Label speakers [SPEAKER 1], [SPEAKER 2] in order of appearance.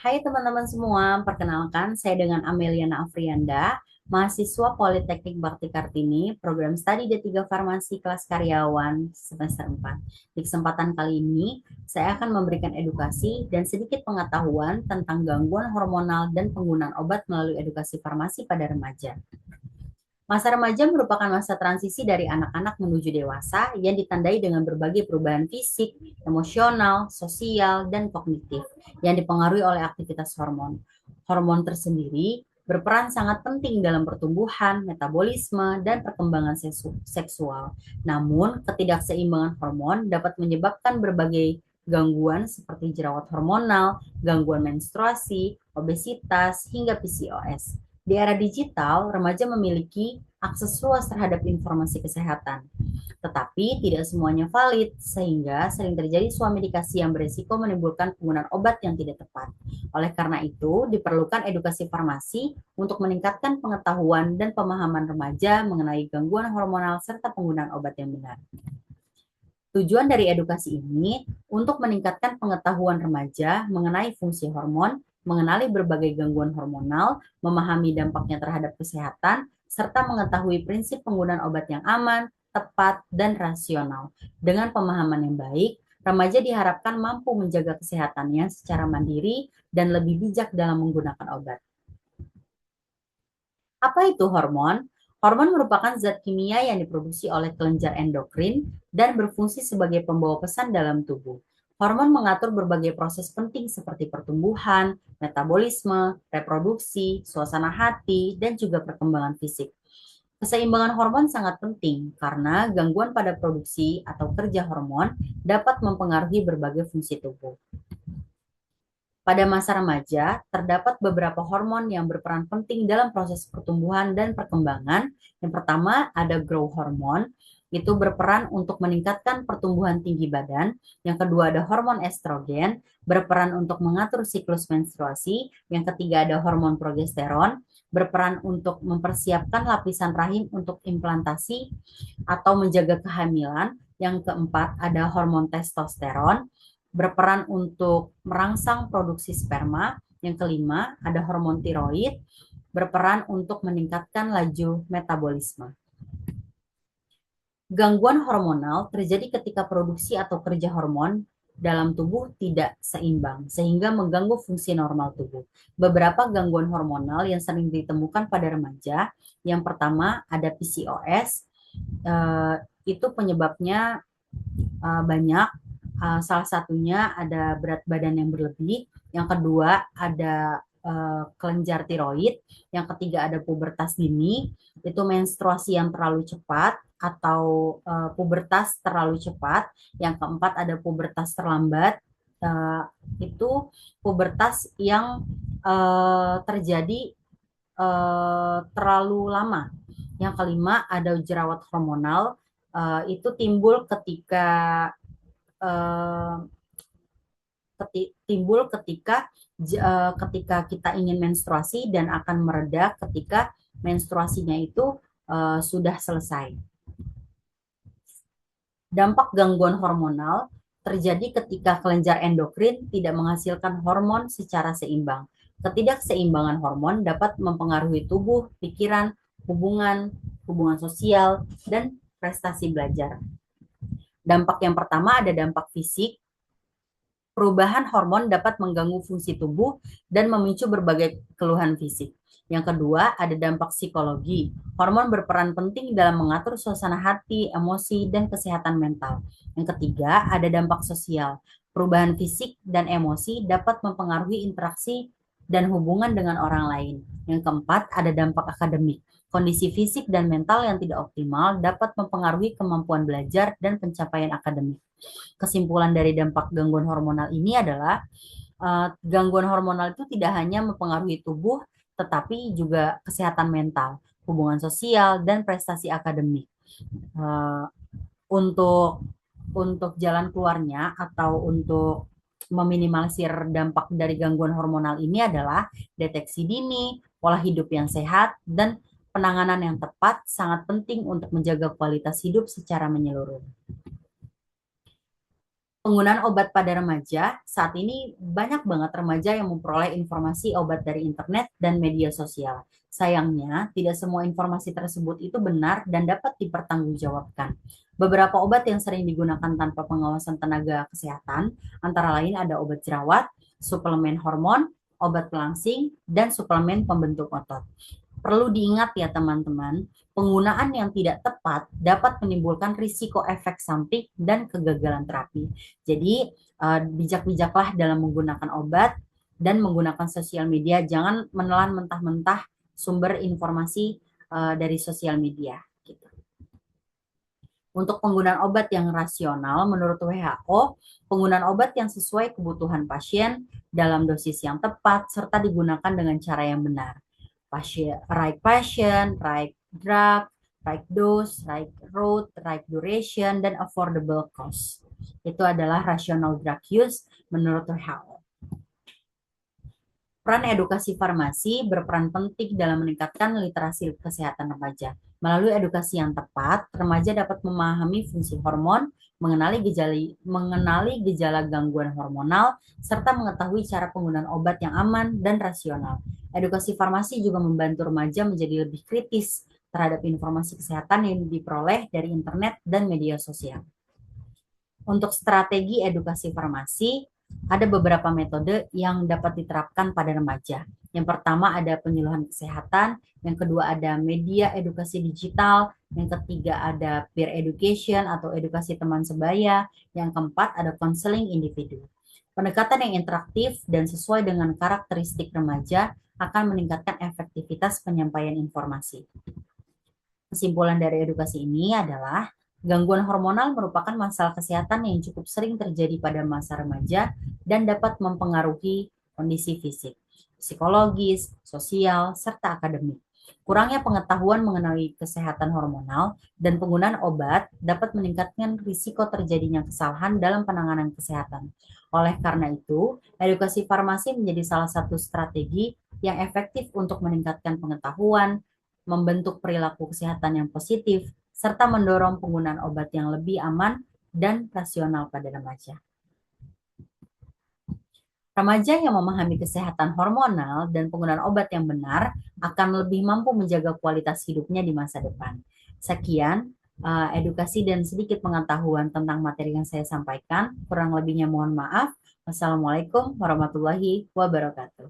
[SPEAKER 1] Hai teman-teman semua, perkenalkan saya dengan Ameliana Afrianda, mahasiswa Politeknik Bakti Kartini, program studi D3 Farmasi kelas karyawan semester 4. Di kesempatan kali ini, saya akan memberikan edukasi dan sedikit pengetahuan tentang gangguan hormonal dan penggunaan obat melalui edukasi farmasi pada remaja. Masa remaja merupakan masa transisi dari anak-anak menuju dewasa yang ditandai dengan berbagai perubahan fisik, emosional, sosial, dan kognitif yang dipengaruhi oleh aktivitas hormon. Hormon tersendiri berperan sangat penting dalam pertumbuhan, metabolisme, dan perkembangan seksual. Namun, ketidakseimbangan hormon dapat menyebabkan berbagai gangguan seperti jerawat hormonal, gangguan menstruasi, obesitas, hingga PCOS. Di era digital, remaja memiliki akses luas terhadap informasi kesehatan, tetapi tidak semuanya valid, sehingga sering terjadi suami dikasih yang berisiko menimbulkan penggunaan obat yang tidak tepat. Oleh karena itu, diperlukan edukasi farmasi untuk meningkatkan pengetahuan dan pemahaman remaja mengenai gangguan hormonal serta penggunaan obat yang benar. Tujuan dari edukasi ini untuk meningkatkan pengetahuan remaja mengenai fungsi hormon, mengenali berbagai gangguan hormonal, memahami dampaknya terhadap kesehatan, serta mengetahui prinsip penggunaan obat yang aman, tepat, dan rasional. Dengan pemahaman yang baik, remaja diharapkan mampu menjaga kesehatannya secara mandiri dan lebih bijak dalam menggunakan obat. Apa itu hormon? Hormon merupakan zat kimia yang diproduksi oleh kelenjar endokrin dan berfungsi sebagai pembawa pesan dalam tubuh. Hormon mengatur berbagai proses penting seperti pertumbuhan, metabolisme, reproduksi, suasana hati, dan juga perkembangan fisik. Keseimbangan hormon sangat penting karena gangguan pada produksi atau kerja hormon dapat mempengaruhi berbagai fungsi tubuh. Pada masa remaja, terdapat beberapa hormon yang berperan penting dalam proses pertumbuhan dan perkembangan. Yang pertama, ada growth hormone, itu berperan untuk meningkatkan pertumbuhan tinggi badan. Yang kedua, ada hormon estrogen, berperan untuk mengatur siklus menstruasi. Yang ketiga, ada hormon progesteron, berperan untuk mempersiapkan lapisan rahim untuk implantasi atau menjaga kehamilan. Yang keempat, ada hormon testosteron, berperan untuk merangsang produksi sperma. Yang kelima, ada hormon tiroid, berperan untuk meningkatkan laju metabolisme. Gangguan hormonal terjadi ketika produksi atau kerja hormon dalam tubuh tidak seimbang, sehingga mengganggu fungsi normal tubuh. Beberapa gangguan hormonal yang sering ditemukan pada remaja, yang pertama ada PCOS, itu penyebabnya banyak. Salah satunya ada berat badan yang berlebih, yang kedua ada kelenjar tiroid, yang ketiga ada pubertas dini, itu menstruasi yang terlalu cepat atau pubertas terlalu cepat, yang keempat ada pubertas terlambat, itu pubertas yang terjadi terlalu lama. Yang kelima ada jerawat hormonal, itu timbul ketika eh, timbul ketika kita ingin menstruasi dan akan mereda ketika menstruasinya itu sudah selesai. Dampak gangguan hormonal terjadi ketika kelenjar endokrin tidak menghasilkan hormon secara seimbang. Ketidakseimbangan hormon dapat mempengaruhi tubuh, pikiran, hubungan sosial, dan prestasi belajar. Dampak yang pertama ada dampak fisik. Perubahan hormon dapat mengganggu fungsi tubuh dan memicu berbagai keluhan fisik. Yang kedua, ada dampak psikologi. Hormon berperan penting dalam mengatur suasana hati, emosi, dan kesehatan mental. Yang ketiga, ada dampak sosial. Perubahan fisik dan emosi dapat mempengaruhi interaksi dan hubungan dengan orang lain. Yang keempat, ada dampak akademik. Kondisi fisik dan mental yang tidak optimal dapat mempengaruhi kemampuan belajar dan pencapaian akademik. Kesimpulan dari dampak gangguan hormonal ini adalah gangguan hormonal itu tidak hanya mempengaruhi tubuh, tetapi juga kesehatan mental, hubungan sosial, dan prestasi akademik. Uh, untuk jalan keluarnya atau untuk meminimalisir dampak dari gangguan hormonal ini adalah deteksi dini, pola hidup yang sehat, dan penanganan yang tepat sangat penting untuk menjaga kualitas hidup secara menyeluruh. Penggunaan obat pada remaja, saat ini banyak banget remaja yang memperoleh informasi obat dari internet dan media sosial. Sayangnya, tidak semua informasi tersebut itu benar dan dapat dipertanggungjawabkan. Beberapa obat yang sering digunakan tanpa pengawasan tenaga kesehatan, antara lain ada obat jerawat, suplemen hormon, obat pelangsing, dan suplemen pembentuk otot. Perlu diingat ya teman-teman, penggunaan yang tidak tepat dapat menimbulkan risiko efek samping dan kegagalan terapi. Jadi bijak-bijaklah dalam menggunakan obat dan menggunakan sosial media. Jangan menelan mentah-mentah sumber informasi dari sosial media. Gitu. Untuk penggunaan obat yang rasional, menurut WHO, penggunaan obat yang sesuai kebutuhan pasien dalam dosis yang tepat serta digunakan dengan cara yang benar. Patient, right drug, right dose, right route, right duration, dan affordable cost. Itu adalah rational drug use menurut WHO. Peran edukasi farmasi berperan penting dalam meningkatkan literasi kesehatan remaja. Melalui edukasi yang tepat, remaja dapat memahami fungsi hormon, mengenali gejala gangguan hormonal, serta mengetahui cara penggunaan obat yang aman dan rasional. Edukasi farmasi juga membantu remaja menjadi lebih kritis terhadap informasi kesehatan yang diperoleh dari internet dan media sosial. Untuk strategi edukasi farmasi, ada beberapa metode yang dapat diterapkan pada remaja. Yang pertama ada penyuluhan kesehatan, yang kedua ada media edukasi digital, yang ketiga ada peer education atau edukasi teman sebaya, yang keempat ada counseling individu. Pendekatan yang interaktif dan sesuai dengan karakteristik remaja akan meningkatkan efektivitas penyampaian informasi. Kesimpulan dari edukasi ini adalah gangguan hormonal merupakan masalah kesehatan yang cukup sering terjadi pada masa remaja dan dapat mempengaruhi kondisi fisik, psikologis, sosial, serta akademik. Kurangnya pengetahuan mengenai kesehatan hormonal dan penggunaan obat dapat meningkatkan risiko terjadinya kesalahan dalam penanganan kesehatan. Oleh karena itu, edukasi farmasi menjadi salah satu strategi yang efektif untuk meningkatkan pengetahuan, membentuk perilaku kesehatan yang positif, serta mendorong penggunaan obat yang lebih aman dan rasional pada remaja. Remaja yang memahami kesehatan hormonal dan penggunaan obat yang benar akan lebih mampu menjaga kualitas hidupnya di masa depan. Sekian edukasi dan sedikit pengetahuan tentang materi yang saya sampaikan. Kurang lebihnya mohon maaf. Wassalamualaikum warahmatullahi wabarakatuh.